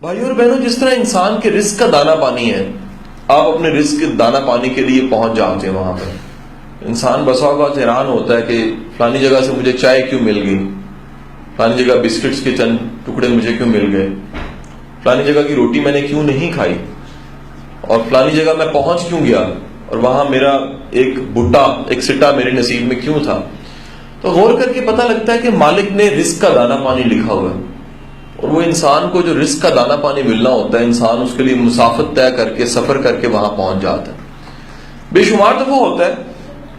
بھائی اور بہنوں، جس طرح انسان کے رزق کا دانا پانی ہے، آپ اپنے رزق کے دانا پانی کے لیے پہنچ جاتے ہیں وہاں پر۔ انسان بسا اوقات حیران ہوتا ہے کہ فلانی جگہ سے مجھے چائے کیوں مل گئی، فلانی جگہ بسکٹس کے چند ٹکڑے مجھے کیوں مل گئے، فلانی جگہ کی روٹی میں نے کیوں نہیں کھائی، اور فلانی جگہ میں پہنچ کیوں گیا، اور وہاں میرا ایک بٹا، ایک سٹا میرے نصیب میں کیوں تھا۔ تو غور کر کے پتہ لگتا ہے کہ مالک نے رزق کا دانا پانی لکھا ہوا ہے، اور وہ انسان کو جو رزق کا دانا پانی ملنا ہوتا ہے، انسان اس کے لیے مسافت طے کر کے، سفر کر کے وہاں پہنچ جاتا ہے۔ بے شمار دفعہ ہوتا ہے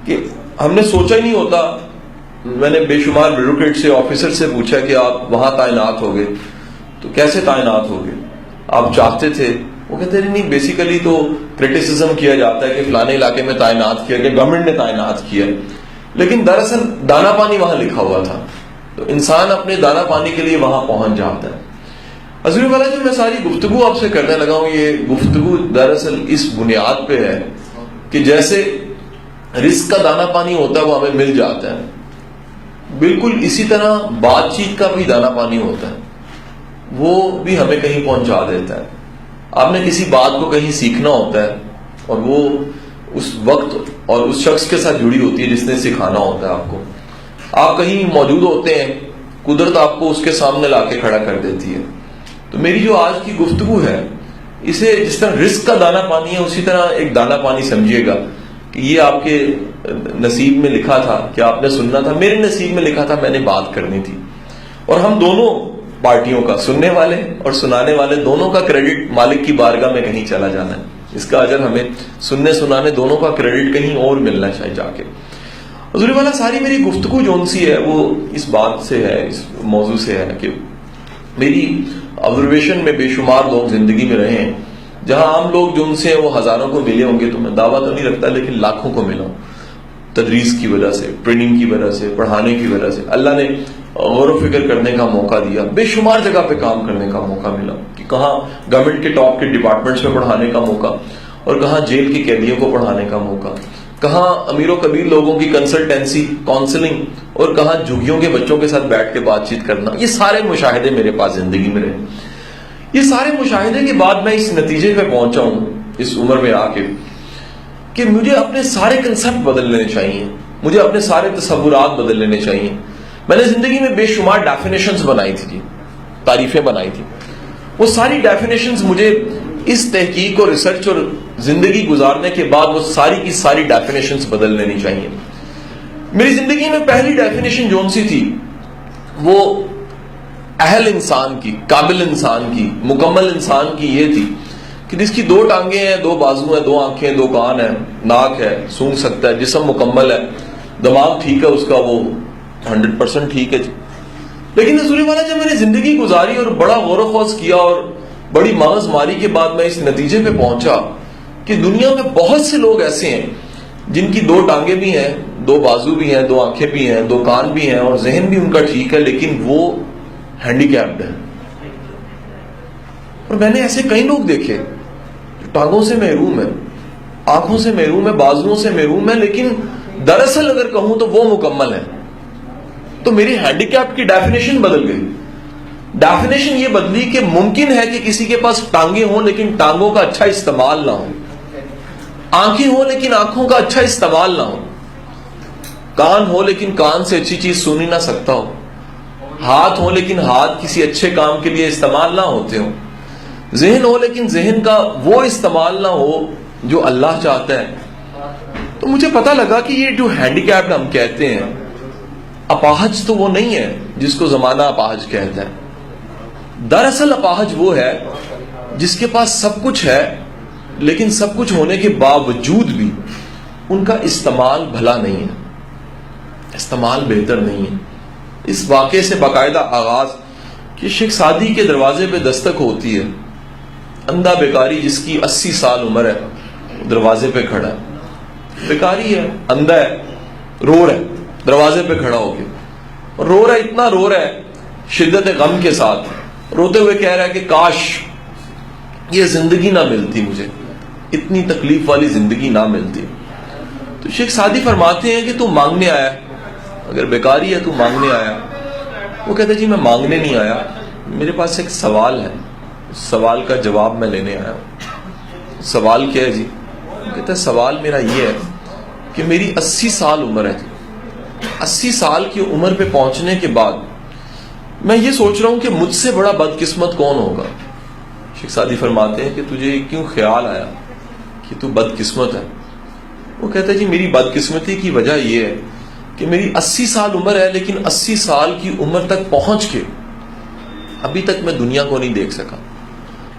کہ ہم نے سوچا ہی نہیں ہوتا، میں نے بے شمار بیوروکریٹ سے، آفیسر سے پوچھا کہ آپ وہاں تعینات ہو گئے تو کیسے تعینات ہو گئے، آپ چاہتے تھے؟ وہ کہتے ہیں نہیں، بیسیکلی تو کرٹیسزم کیا جاتا ہے کہ فلانے علاقے میں تعینات کیا گیا، گورنمنٹ نے تعینات کیا، لیکن دراصل دانا پانی وہاں لکھا ہوا تھا۔ تو انسان اپنے دانا پانی کے لیے وہاں پہنچ جاتا ہے۔ حضور والا جو میں ساری گفتگو آپ سے کرنے لگا ہوں، یہ گفتگو دراصل اس بنیاد پہ ہے کہ جیسے رزق کا دانا پانی ہوتا ہے وہ ہمیں مل جاتا ہے، بالکل اسی طرح بات چیت کا بھی دانا پانی ہوتا ہے، وہ بھی ہمیں کہیں پہنچا دیتا ہے۔ آپ نے کسی بات کو کہیں سیکھنا ہوتا ہے، اور وہ اس وقت اور اس شخص کے ساتھ جڑی ہوتی ہے جس نے سکھانا ہوتا ہے آپ کو۔ آپ کہیں موجود ہوتے ہیں، قدرت آپ کو اس کے سامنے لا کے کھڑا کر دیتی ہے۔ تو میری جو آج کی گفتگو ہے، اسے جس طرح رزق کا دانا پانی ہے اسی طرح ایک دانا پانی سمجھیے گا کہ یہ آپ کے نصیب میں لکھا تھا کہ آپ نے سننا تھا، میرے نصیب میں لکھا تھا میں نے بات کرنی تھی، اور ہم دونوں پارٹیوں کا، سننے والے اور سنانے والے، دونوں کا کریڈٹ مالک کی بارگاہ میں کہیں چلا جانا ہے۔ اس کا اجر ہمیں سننے سنانے دونوں کا کریڈٹ کہیں اور ملنا چاہیے جا کے۔ حضور والا ساری میری گفتگو جون سی ہے وہ اس بات سے ہے، اس موضوع سے ہے کہ میری آبزرویشن میں بے شمار لوگ زندگی میں رہے ہیں جہاں عام لوگ جو ان سے وہ ہزاروں کو ملے ہوں گے، تو میں دعویٰ تو نہیں رکھتا لیکن لاکھوں کو ملا ہوں، تدریس کی وجہ سے، ٹریننگ کی وجہ سے، پڑھانے کی وجہ سے اللہ نے غور و فکر کرنے کا موقع دیا، بے شمار جگہ پہ کام کرنے کا موقع ملا، کہ کہاں گورنمنٹ کے ٹاپ کے ڈپارٹمنٹس میں پڑھانے کا موقع، اور کہاں جیل کے قیدیوں کو پڑھانے کا موقع، کہاں امیر و کبیر لوگوں کی کنسلٹینسی، کاؤنسلنگ، اور کہاں جھگیوں کے بچوں کے ساتھ بیٹھ کے بات چیت کرنا۔ یہ سارے مشاہدے میرے پاس زندگی میں رہے۔ یہ سارے مشاہدے کے بعد میں اس نتیجے پہ پہنچا ہوں اس عمر میں آ کے کہ مجھے اپنے سارے کنسپٹ بدل لینے چاہیے، مجھے اپنے سارے تصورات بدل لینے چاہیے۔ میں نے زندگی میں بے شمار ڈیفینیشنز بنائی تھی، تعریفیں بنائی تھی، وہ ساری ڈیفینیشنز مجھے اس تحقیق اور ریسرچ اور زندگی گزارنے کے بعد وہ ساری کی ساری ڈیفینیشنز بدل لینی چاہیے۔ میری زندگی میں پہلی ڈیفینیشن جون سی تھی وہ اہل انسان کی، قابل انسان کی، مکمل انسان کی یہ تھی کہ جس کی 2 ٹانگیں ہیں، 2 بازو ہیں، 2 آنکھیں، 2 کان ہیں، ناک ہے، سونگھ سکتا ہے، جسم مکمل ہے، دماغ ٹھیک ہے اس کا، وہ 100% ٹھیک ہے۔ لیکن حضور والا جب میں نے زندگی گزاری اور بڑا غور و خوض کیا اور بڑی مغز ماری کے بعد میں اس نتیجے پہ پہنچا کہ دنیا میں بہت سے لوگ ایسے ہیں جن کی 2 ٹانگیں بھی ہیں، 2 بازو بھی ہیں، 2 آنکھیں بھی ہیں، 2 کان بھی ہیں، اور ذہن بھی ان کا ٹھیک ہے، لیکن وہ ہینڈی کیپڈ ہے۔ اور میں نے ایسے کئی لوگ دیکھے جو ٹانگوں سے محروم ہے، آنکھوں سے محروم ہے، بازوؤں سے محروم ہے، لیکن دراصل اگر کہوں تو وہ مکمل ہے۔ تو میری ہینڈی کیپ کی ڈیفینیشن بدل گئی۔ ڈیفینیشن یہ بدلی کہ ممکن ہے کہ کسی کے پاس ٹانگیں ہوں لیکن ٹانگوں کا اچھا استعمال نہ ہو، آنکھیں ہوں لیکن آنکھوں کا اچھا استعمال نہ ہو، کان ہو لیکن کان سے اچھی چیز سن ہی نہ سکتا ہو، ہاتھ ہو لیکن ہاتھ کسی اچھے کام کے لیے استعمال نہ ہوتے ہوں، ذہن ہو لیکن ذہن کا وہ استعمال نہ ہو جو اللہ چاہتا ہے۔ تو مجھے پتہ لگا کہ یہ جو ہینڈی کیپڈ ہم کہتے ہیں، اپاہج تو وہ نہیں ہے جس کو زمانہ اپاہج کہتا ہے۔ دراصل اپاہج وہ ہے جس کے پاس سب کچھ ہے لیکن سب کچھ ہونے کے باوجود بھی ان کا استعمال بھلا نہیں ہے، استعمال بہتر نہیں ہے۔ اس واقعے سے باقاعدہ آغاز کہ شیخ سعدی کے دروازے پہ دستک ہوتی ہے، اندھا بیکاری جس کی 80 سال عمر ہے دروازے پہ کھڑا ہے، بیکاری ہے، اندھا ہے، رو رہا ہے دروازے پہ کھڑا ہو کے، اور رو رہا ہے، اتنا رو رہا ہے شدت غم کے ساتھ، روتے ہوئے کہہ رہا ہے کہ کاش یہ زندگی نہ ملتی، مجھے اتنی تکلیف والی زندگی نہ ملتی۔ تو شیخ سعدی فرماتے ہیں کہ تو مانگنے آیا، اگر بیکاری ہے تو مانگنے آیا۔ وہ کہتا ہے جی میں مانگنے نہیں آیا، میرے پاس ایک سوال ہے۔ سوال کا جواب میں لینے آیا ہوں. سوال کیا ہے جی؟ کہتا ہے سوال میرا یہ ہے کہ میری 80 سال عمر ہے جی. 80 سال کی عمر پہ پہنچنے کے بعد میں یہ سوچ رہا ہوں کہ مجھ سے بڑا بدقسمت کون ہوگا. شیخ سعدی فرماتے ہیں کہ تجھے کیوں خیال آیا کہ تو بدقسمت ہے؟ وہ کہتا ہے جی میری بدقسمتی کی وجہ یہ ہے کہ میری 80 سال عمر ہے، لیکن 80 سال کی عمر تک پہنچ کے ابھی تک میں دنیا کو نہیں دیکھ سکا،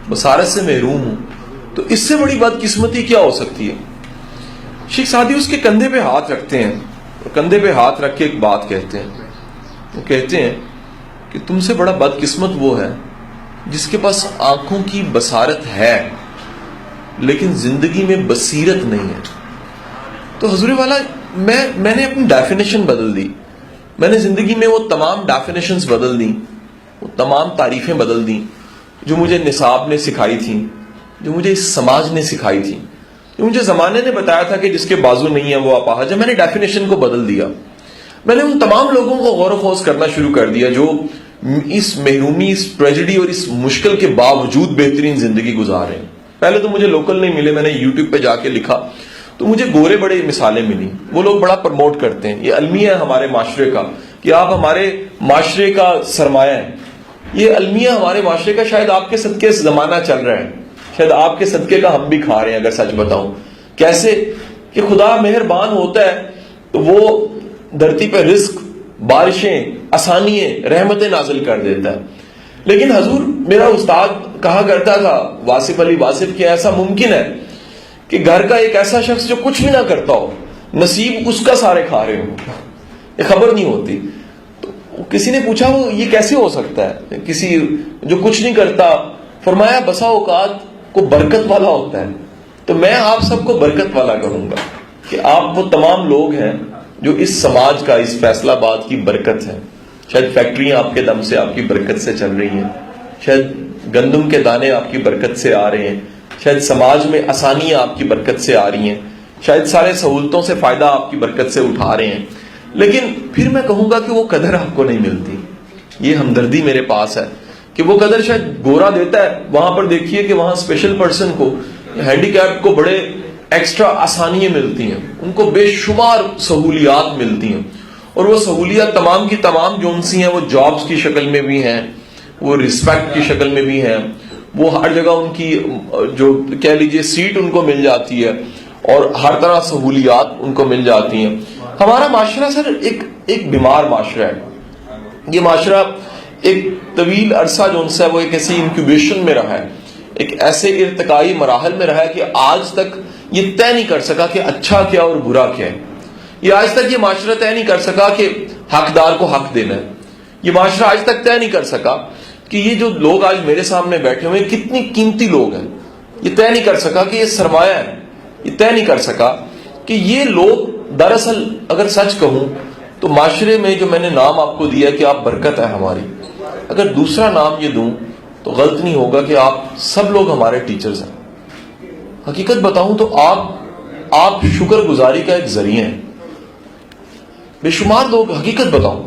بصارت سے محروم ہوں. تو اس سے بڑی بدقسمتی کیا ہو سکتی ہے؟ شیخ سعدی اس کے کندھے پہ ہاتھ رکھتے ہیں، کندھے پہ ہاتھ رکھ کے ایک بات کہتے ہیں. وہ کہتے ہیں کہ تم سے بڑا بدقسمت وہ ہے جس کے پاس آنکھوں کی بصارت ہے لیکن زندگی میں بصیرت نہیں ہے. تو حضور والا میں نے اپنی ڈیفینیشن بدل دی. میں نے زندگی میں وہ تمام ڈیفینیشنز بدل دیں، وہ تمام تعریفیں بدل دیں جو مجھے نصاب نے سکھائی تھیں، جو مجھے اس سماج نے سکھائی تھیں، جو مجھے زمانے نے بتایا تھا کہ جس کے بازو نہیں ہے وہ اپاہج ہے. میں نے ڈیفینیشن کو بدل دیا. میں نے ان تمام لوگوں کو غور و خوض کرنا شروع کر دیا جو اس محرومی، اس ٹریجڈی اور اس مشکل کے باوجود بہترین زندگی گزار رہے ہیں. پہلے تو مجھے لوکل نہیں ملے، میں نے یوٹیوب پہ جا کے لکھا تو مجھے گورے بڑے مثالیں ملی. وہ لوگ بڑا پروموٹ کرتے ہیں، یہ المیہ ہے ہمارے معاشرے کا کہ آپ ہمارے معاشرے کا سرمایہ ہیں. یہ المیہ ہمارے معاشرے کا شاید آپ کے صدقے زمانہ چل رہا ہے، شاید آپ کے صدقے کا ہم بھی کھا رہے ہیں. اگر سچ بتاؤں کیسے کہ خدا مہربان ہوتا ہے تو وہ دھرتی پہ رزق، بارشیں، آسانیاں، رحمتیں نازل کر دیتا ہے. لیکن حضور میرا استاد کہا کرتا تھا واصف علی واصف کہ ایسا ممکن ہے کہ گھر کا ایک ایسا شخص جو کچھ بھی نہ کرتا ہو، نصیب اس کا سارے کھا رہے ہو، یہ خبر نہیں ہوتی. تو کسی نے پوچھا وہ یہ کیسے ہو سکتا ہے کسی جو کچھ نہیں کرتا؟ فرمایا بسا اوقات کو برکت والا ہوتا ہے. تو میں آپ سب کو برکت والا کہوں گا کہ آپ وہ تمام لوگ ہیں جو اس سماج کا، اس فیصلہ آباد کی برکت ہے. شاید فیکٹریاں آپ کے دم سے، آپ کی برکت سے چل رہی ہیں، شاید گندم کے دانے آپ کی برکت سے آ رہے ہیں، شاید سماج میں آسانیاں آپ کی برکت سے آ رہی ہیں، شاید سارے سہولتوں سے فائدہ آپ کی برکت سے اٹھا رہے ہیں. لیکن پھر میں کہوں گا کہ وہ قدر آپ کو نہیں ملتی. یہ ہمدردی میرے پاس ہے کہ وہ قدر شاید گورا دیتا ہے. وہاں پر دیکھیے کہ وہاں اسپیشل پرسن کو، ہینڈی کیپ کو بڑے ایکسٹرا آسانیاں ملتی ہیں، ان کو بے شمار سہولیات ملتی ہیں. اور وہ سہولیات تمام کی تمام جو ان سی ہیں وہ جابز کی شکل میں بھی ہیں، وہ رسپیکٹ کی شکل میں بھی ہیں، وہ ہر جگہ ان کی جو کہہ لیجئے سیٹ ان کو مل جاتی ہے اور ہر طرح سہولیات ان کو مل جاتی ہیں. ہمارا معاشرہ سر ایک بیمار معاشرہ ہے. یہ معاشرہ ایک طویل عرصہ جو ان سے وہ ایک ایسی انکیوبیشن میں رہا ہے، ایک ایسے ارتقائی مراحل میں رہا ہے کہ آج تک یہ طے نہیں کر سکا کہ اچھا کیا اور برا کیا ہے. یہ آج تک یہ معاشرہ طے نہیں کر سکا کہ حقدار کو حق دینا ہے. یہ معاشرہ آج تک طے نہیں کر سکا کہ یہ جو لوگ آج میرے سامنے بیٹھے ہوئے کتنی قیمتی لوگ ہیں. یہ طے نہیں کر سکا کہ یہ سرمایہ ہے. یہ طے نہیں کر سکا کہ یہ لوگ دراصل اگر سچ کہوں تو معاشرے میں جو میں نے نام آپ کو دیا کہ آپ برکت ہے ہماری، اگر دوسرا نام یہ دوں تو غلط نہیں ہوگا کہ آپ سب لوگ ہمارے ٹیچرز ہیں. حقیقت بتاؤں تو آپ شکر گزاری کا ایک ذریعہ ہیں. بے شمار لوگ، حقیقت بتاؤں،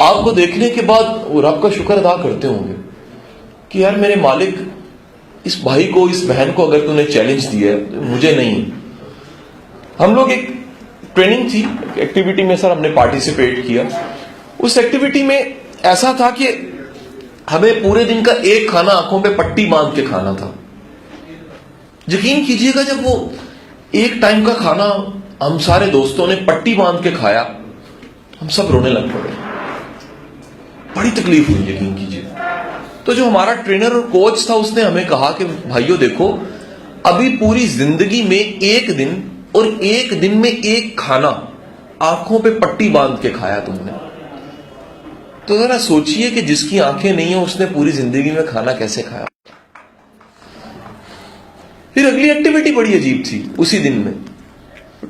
آپ کو دیکھنے کے بعد وہ رب کا شکر ادا کرتے ہوں گے کہ یار میرے مالک اس بھائی کو، اس بہن کو اگر تو نے چیلنج دیا ہے، مجھے نہیں. ہم لوگ ایک ٹریننگ تھی، ایکٹیویٹی میں سر ہم نے پارٹیسپیٹ کیا. اس ایکٹیویٹی میں ایسا تھا کہ ہمیں پورے دن کا ایک کھانا آنکھوں پہ پٹی باندھ کے کھانا تھا. یقین کیجئے گا جب وہ ایک ٹائم کا کھانا ہم سارے دوستوں نے پٹی باندھ کے کھایا، ہم سب رونے لگ پڑے. بڑی تکلیف ہوئی یقین کیجئے. تو جو ہمارا ٹرینر اور کوچ تھا اس نے ہمیں کہا کہ بھائیو دیکھو، ابھی پوری زندگی میں ایک دن اور ایک دن میں ایک کھانا آنکھوں پہ پٹی باندھ کے کھایا تم نے. تو ذرا سوچئے کہ جس کی آنکھیں نہیں ہیں اس نے پوری زندگی میں کھانا کیسے کھایا. پھر اگلی ایکٹیویٹی بڑی عجیب تھی. اسی دن میں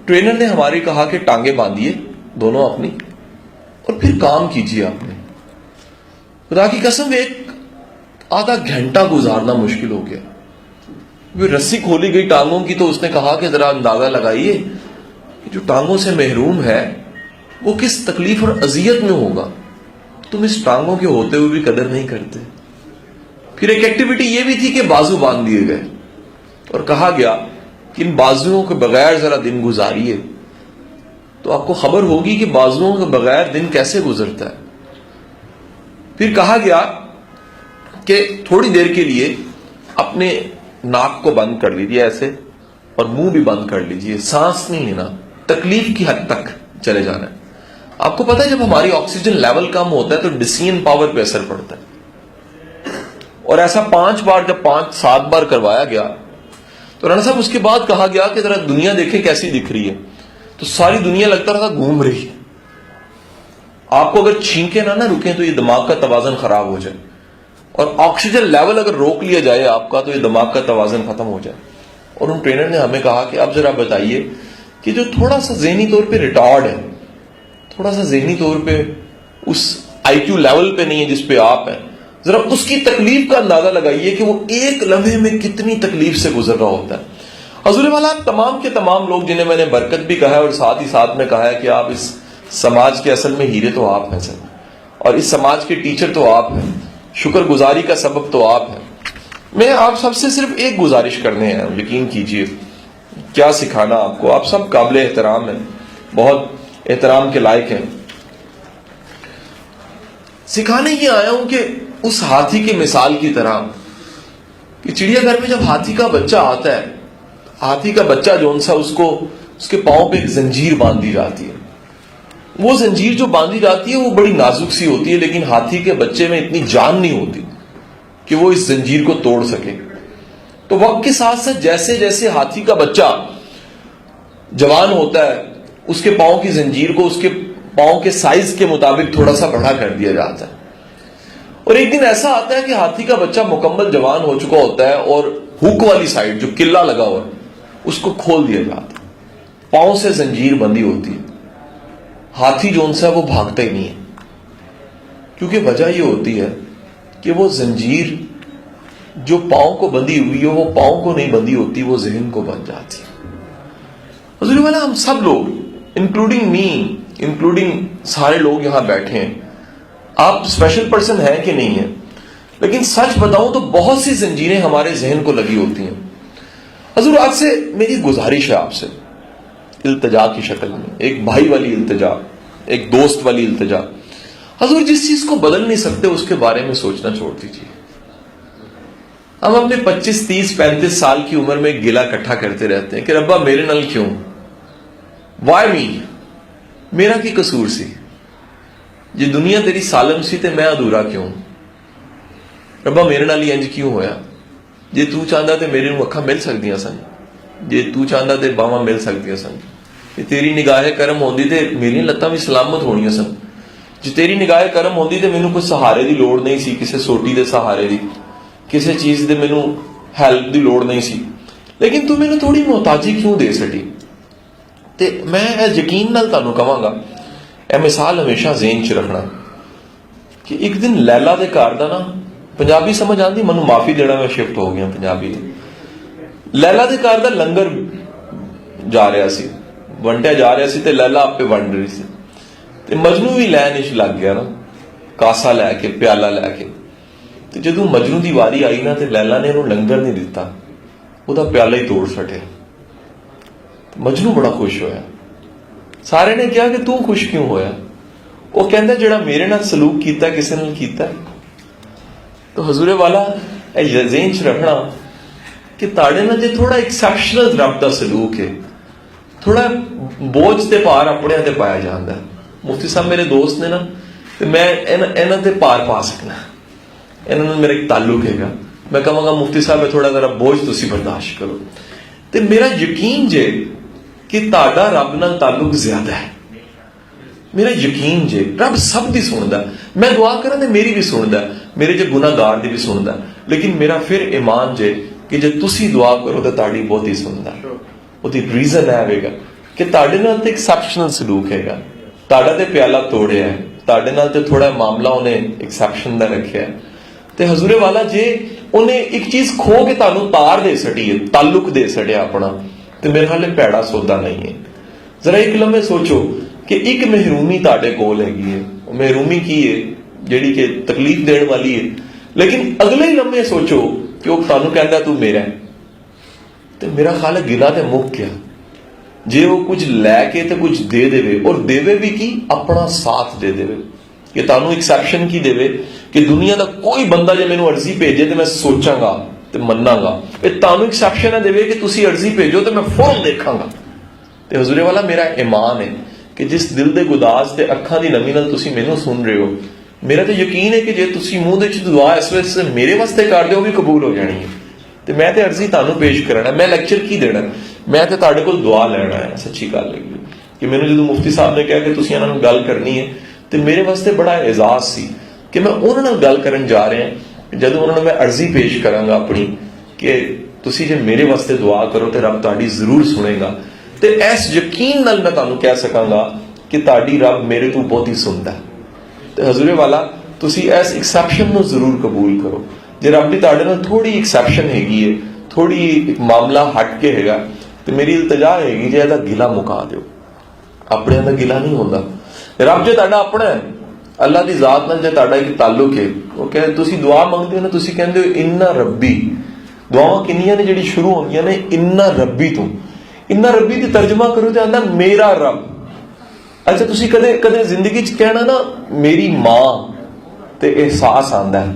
ٹرینر نے ہماری کہا کہ ٹانگیں باندھیے دونوں اپنی اور پھر کام کیجیے. آپ نے خدا کی قسم ایک آدھا گھنٹہ گزارنا مشکل ہو گیا. پھر رسی کھولی گئی ٹانگوں کی تو اس نے کہا کہ ذرا اندازہ لگائیے کہ جو ٹانگوں سے محروم ہے وہ کس تکلیف اور اذیت میں ہوگا. تم اس ٹانگوں کے ہوتے ہوئے بھی قدر نہیں کرتے. پھر ایک ایکٹیویٹی یہ بھی تھی کہ بازو باندھ دیے گئے اور کہا گیا کہ ان بازوؤں کے بغیر ذرا دن گزاریے، تو آپ کو خبر ہوگی کہ بازوؤں کے بغیر دن کیسے گزرتا ہے۔ پھر کہا گیا کہ تھوڑی دیر کے لیے اپنے ناک کو بند کر لیجیے ایسے، اور منہ بھی بند کر لیجیے، سانس نہیں لینا، تکلیف کی حد تک چلے جانا ہے۔ آپ کو پتا ہے جب ہماری آکسیجن لیول کم ہوتا ہے تو ڈیسیژن پاور پہ اثر پڑتا ہے، اور ایسا 5 بار جب 5-7 بار کروایا گیا تو رانا صاحب اس کے بعد کہا گیا کہ ذرا دنیا دیکھیں کیسی دکھ رہی ہے، تو ساری دنیا لگتا رہا گھوم رہی ہے۔ آپ کو اگر چھینکیں نہ رکیں تو یہ دماغ کا توازن خراب ہو جائے، اور آکسیجن لیول اگر روک لیا جائے آپ کا تو یہ دماغ کا توازن ختم ہو جائے۔ اور ان ٹرینر نے ہمیں کہا کہ اب ذرا بتائیے کہ جو تھوڑا سا ذہنی طور پہ ریٹارڈ ہے، تھوڑا سا ذہنی طور پہ اس آئی کیو لیول پہ نہیں ہے جس پہ آپ ہیں، ذرا اس کی تکلیف کا اندازہ لگائیے کہ وہ ایک لمحے میں کتنی تکلیف سے گزر رہا ہوتا ہے۔ حضور والا تمام کے تمام لوگ جنہیں میں نے برکت بھی کہا ہے اور ساتھ ہی ساتھ میں کہا ہے کہ آپ اس سماج کے اصل میں ہیرے تو آپ ہیں سر، اور اس سماج کے ٹیچر تو آپ ہیں، شکر گزاری کا سبب تو آپ ہیں۔ میں آپ سب سے صرف ایک گزارش کرنے ہیں، یقین کیجئے کیا سکھانا آپ کو، آپ سب قابل احترام ہیں، بہت احترام کے لائق ہیں۔ سکھانے یہ آیا ہوں کہ اس ہاتھی کی مثال کی طرح کہ چڑیا گھر میں جب ہاتھی کا بچہ آتا ہے، ہاتھی کا بچہ جون سا اس کے پاؤں پہ ایک زنجیر باندھی جاتی ہے۔ وہ زنجیر جو باندھی جاتی ہے وہ بڑی نازک سی ہوتی ہے، لیکن ہاتھی کے بچے میں اتنی جان نہیں ہوتی کہ وہ اس زنجیر کو توڑ سکے۔ تو وقت کے ساتھ ساتھ جیسے جیسے ہاتھی کا بچہ جوان ہوتا ہے، اس کے پاؤں کی زنجیر کو اس کے پاؤں کے سائز کے مطابق تھوڑا سا بڑھا کر دیا جاتا ہے، اور ایک دن ایسا آتا ہے کہ ہاتھی کا بچہ مکمل جوان ہو چکا ہوتا ہے اور ہک والی سائڈ جو قلعہ لگا ہوا ہے اس کو کھول دیا جاتا ہے، پاؤں سے زنجیر بندھی ہوتی ہے۔ ہاتھی جون سا وہ بھاگتا ہی نہیں ہے، کیونکہ وجہ یہ ہوتی ہے کہ وہ زنجیر جو پاؤں کو بندھی ہوئی ہے وہ پاؤں کو نہیں بندھی ہوتی، وہ ذہن کو بن جاتی ہے۔ حضور والا ہم سب لوگ انکلوڈنگ می، انکلوڈنگ سارے لوگ یہاں بیٹھے ہیں، آپ اسپیشل پرسن ہیں کہ نہیں ہیں، لیکن سچ بتاؤں تو بہت سی زنجیریں ہمارے ذہن کو لگی ہوتی ہیں۔ حضور آج سے میری گزارش ہے آپ سے، التجا کی شکل میں، ایک بھائی والی التجا، ایک دوست والی التجا۔ حضور جس چیز کو بدل نہیں سکتے اس کے بارے میں سوچنا چھوڑ دیجیے۔ ہم اپنے 25, 30, 35 سال کی عمر میں گلا اکٹھا کرتے رہتے ہیں کہ ربا میرے نال کیوں، وائی می، میرا کی قصور سی، یہ دنیا تیری سالم سی تے میں ادھورا کیوں، ربا میرے نال ہی انج کیوں ہویا، جے تو چاہتا تے میرے نوں اکھاں مل سکدیاں سن، جے تو چاہتا تے باواں مل سکدیاں سن، کہ تیری نگاہ کرم ہوندی تے میری لتاں بھی سلامت ہونیاں سن، جے تیری نگاہ کرم ہوندی تے مینوں کوئی سہارے دی لوڑ نہیں سی، کسے سوٹی دے سہارے دی، کسے چیز دے مینوں ہیلپ دی لوڑ نہیں سی، لیکن تو مینوں تھوڑی محتاجی کیوں دے سٹی۔ تے میں یقین نال تانوں کہاں گا، اے مثال ہمیشہ ذہن چ رکھنا کہ ایک دن لیلا دے گھر دا نا، پنجابی سمجھ آندی، منوں معافی دینا میں شفٹ ہو گیا پنجابی، لیلا دے گھر دا لنگر جا رہا سی، ونڈیا جا رہا سی تے لیلا آپ پہ ونڈ رہی سی، تے مجنو بھی لین اچ لگ گیا نا، کاسا لے کے، پیالہ لے کے، تے جدوں مجنو دی واری آئی نا تے لیلا نے انہوں لنگر نہیں دیتا، وہ دا پیالہ ہی توڑ سٹے۔ مجنو بڑا خوش ہویا، سارے نے کہا کہ تو خوش کیوں ہویا؟ وہ کہندا جڑا میرے نال سلوک کیتا کسے نال کیتا ہے۔ تو حضور والا اے ذہن چ رکھنا کہ تاڑے نال جے تھوڑا ایکسیپشنل رب دا سلوک ہے، تھوڑا بوجھ تے پار اپنے تے پایا جاندا ہے۔ مفتی صاحب میرے دوست نے نا، تے میں انہاں تے پار پا سکنا، انہاں نال میرا ایک تعلق ہے گا، میں کہاں گا مفتی صاحب تھوڑا ذرا بوجھ تسی برداشت کرو، تے میرا یقین جے کہ تاڑا رب نال تعلق زیادہ ہے، میرا یقین جے رب سب دی سندا، میں دعا کراں تے میری بھی سندا، میرے جے گناہ گار دی بھی سندا، لیکن میرا پھر ایمان جے کہ جے تسی دعا کرو تے تاڑی بہت ہی سندا، وہ دی ریزن ہے گا کہ تاڑے نال تے ایکسیپشنل سلوک ہے گا، تاڑا تے پیالہ توڑیا ہے، تاڑے نال تے تھوڑا معاملہ انہیں ایکسیپشن دا رکھیا ہے، تے حضور والا جے انہیں ایک چیز کھو کے تانوں تار دے سٹی ہے، تعلق دے سٹیا اپنا، تے میرے خیال پیڑا سودا نہیں ہے۔ ذرا ایک لمحے سوچو کہ ایک محرومی تاڑے کول ہے، محرومی کی ہے جیڑی کہ تکلیف دین والی ہے، ਲੇਕਿਨ ਅਗਲੇ ਹੀ ਲੰਮੇ ਸੋਚੋ ਕਿ ਉਹ ਤੁਹਾਨੂੰ ਕਹਿੰਦਾ ਤੂੰ ਮੇਰਾ ਹੈ, ਤੇ ਮੇਰਾ ਖਿਆਲ ਹੈ ਗਿਲਾ ਤੇ ਮੁੱਕ ਗਿਆ। ਜੇ ਉਹ ਕੁਝ ਲੈ ਕੇ ਤੇ ਕੁਝ ਦੇ ਦੇਵੇ, ਔਰ ਦੇਵੇ ਵੀ ਕੀ, ਆਪਣਾ ਸਾਥ ਦੇ ਦੇਵੇ। ਕਿ ਤੁਹਾਨੂੰ ਐਕਸੈਪਸ਼ਨ ਕੀ ਦੇਵੇ ਕਿ ਦੁਨੀਆ ਦਾ ਕੋਈ ਬੰਦਾ ਜੇ ਮੈਨੂੰ ਅਰਜ਼ੀ ਭੇਜੇ ਤੇ ਮੈਂ ਸੋਚਾਂਗਾ ਤੇ ਮੰਨਾਂਗਾ। ਇਹ ਤੁਹਾਨੂੰ ਐਕਸੈਪਸ਼ਨ ਹੈ ਦੇਵੇ ਕਿ ਤੁਸੀਂ ਅਰਜ਼ੀ ਭੇਜੋ ਤੇ ਮੈਂ ਫੌਰਨ ਦੇਖਾਂਗਾ। ਤੇ ਹਜ਼ੂਰੇ ਵਾਲਾ ਮੇਰਾ ਈਮਾਨ ਹੈ ਕਿ ਜਿਸ ਦਿਲ ਦੇ ਗੁਦਾਜ਼ ਤੇ ਅੱਖਾਂ ਦੀ ਨਮੀ ਨਾਲ ਤੁਸੀਂ ਮੈਨੂੰ ਸੁਣ ਰਹੇ ਹੋ, ਮੇਰਾ ਤਾਂ ਯਕੀਨ ਹੈ ਕਿ ਜੇ ਤੁਸੀਂ ਮੂੰਹ ਦੇ ਵਿੱਚ ਦੁਆ ਇਸ ਵੇਲੇ ਮੇਰੇ ਵਾਸਤੇ ਕਰਦੇ ਹੋ ਵੀ ਕਬੂਲ ਹੋ ਜਾਣੀ ਹੈ। ਤੇ ਮੈਂ ਤੇ ਅਰਜ਼ੀ ਤੁਹਾਨੂੰ ਪੇਸ਼ ਕਰਨਾ, ਮੈਂ ਲੈਕਚਰ ਕੀ ਦੇਣਾ, ਮੈਂ ਤੇ ਤੁਹਾਡੇ ਕੋਲ ਦੁਆ ਲੈਣਾ ਹੈ। ਸੱਚੀ ਗੱਲ ਹੈ ਕਿ ਮੈਨੂੰ ਜਦੋਂ ਮੁਫਤੀ ਸਾਹਿਬ ਨੇ ਕਿਹਾ ਕਿ ਤੁਸੀਂ ਇਹਨਾਂ ਨਾਲ ਗੱਲ ਕਰਨੀ ਹੈ, ਤੇ ਮੇਰੇ ਵਾਸਤੇ ਬੜਾ ਇਜ਼ਾਜ਼ ਸੀ ਕਿ ਮੈਂ ਉਹਨਾਂ ਨਾਲ ਗੱਲ ਕਰਨ ਜਾ ਰਿਹਾ। ਜਦੋਂ ਉਹਨਾਂ ਨੂੰ ਮੈਂ ਅਰਜ਼ੀ ਪੇਸ਼ ਕਰਾਂਗਾ ਆਪਣੀ ਕਿ ਤੁਸੀਂ ਜੇ ਮੇਰੇ ਵਾਸਤੇ ਦੁਆ ਕਰੋ ਤੇ ਰੱਬ ਤੁਹਾਡੀ ਜ਼ਰੂਰ ਸੁਣੇਗਾ, ਤੇ ਇਸ ਯਕੀਨ ਨਾਲ ਮੈਂ ਤੁਹਾਨੂੰ ਕਹਿ ਸਕਾਂਗਾ ਕਿ ਤੁਹਾਡੀ ਰੱਬ ਮੇਰੇ ਤੋਂ ਬਹੁਤ ਹੀ ਸੁਣਦਾ। ਤੇ ਹਜ਼ੂਰੇ ਵਾਲਾ ਤੁਸੀਂ ਇਸ ਐਕਸੈਪਸ਼ਨ ਨੂੰ ਜ਼ਰੂਰ ਕਬੂਲ ਕਰੋ। ਜੇ ਰੱਬ ਦੀ ਤੁਹਾਡੇ ਨਾਲ ਥੋੜੀ ਐਕਸੈਪਸ਼ਨ ਹੈਗੀ ਹੈ, ਥੋੜੀ ਇੱਕ ਮਾਮਲਾ ਹਟ ਕੇ ਹੈਗਾ, ਤੇ ਮੇਰੀ ਇਲਤਜਾ ਹੈਗੀ ਜੇ ਇਹਦਾ ਗਿਲਾ ਮੁਕਾ ਦਿਓ। ਆਪਣਿਆਂ ਦਾ ਗਿਲਾ ਨਹੀਂ ਹੁੰਦਾ। ਰੱਬ ਜੇ ਤੁਹਾਡਾ ਆਪਣਾ ਹੈ, ਅੱਲਾ ਦੀ ਜ਼ਾਤ ਨਾਲ ਜੇ ਤੁਹਾਡਾ ਇੱਕ ਤਾਲੁਕ ਹੈ, ਉਹ ਕਹਿੰਦੇ ਤੁਸੀਂ ਦੁਆ ਮੰਗਦੇ ਹੋ ਨਾ, ਤੁਸੀਂ ਕਹਿੰਦੇ ਹੋ ਇੰਨਾ ਰੱਬੀ। ਦੁਆਵਾਂ ਕਿੰਨੀਆਂ ਨੇ ਜਿਹੜੀ ਸ਼ੁਰੂ ਹੁੰਦੀਆਂ ਨੇ ਇੰਨਾ ਰੱਬੀ ਤੋਂ। ਇੰਨਾ ਰੱਬੀ ਦੀ ਤਰਜਮਾ ਕਰੋ ਤੇ ਆਂਦਾ ਮੇਰਾ ਰੱਬ। ਅੱਛਾ, ਤੁਸੀਂ ਕਦੇ ਕਦੇ ਜ਼ਿੰਦਗੀ 'ਚ ਕਹਿਣਾ ਨਾ ਮੇਰੀ ਮਾਂ, ਤੇ ਅਹਿਸਾਸ ਆਉਂਦਾ ਹੈ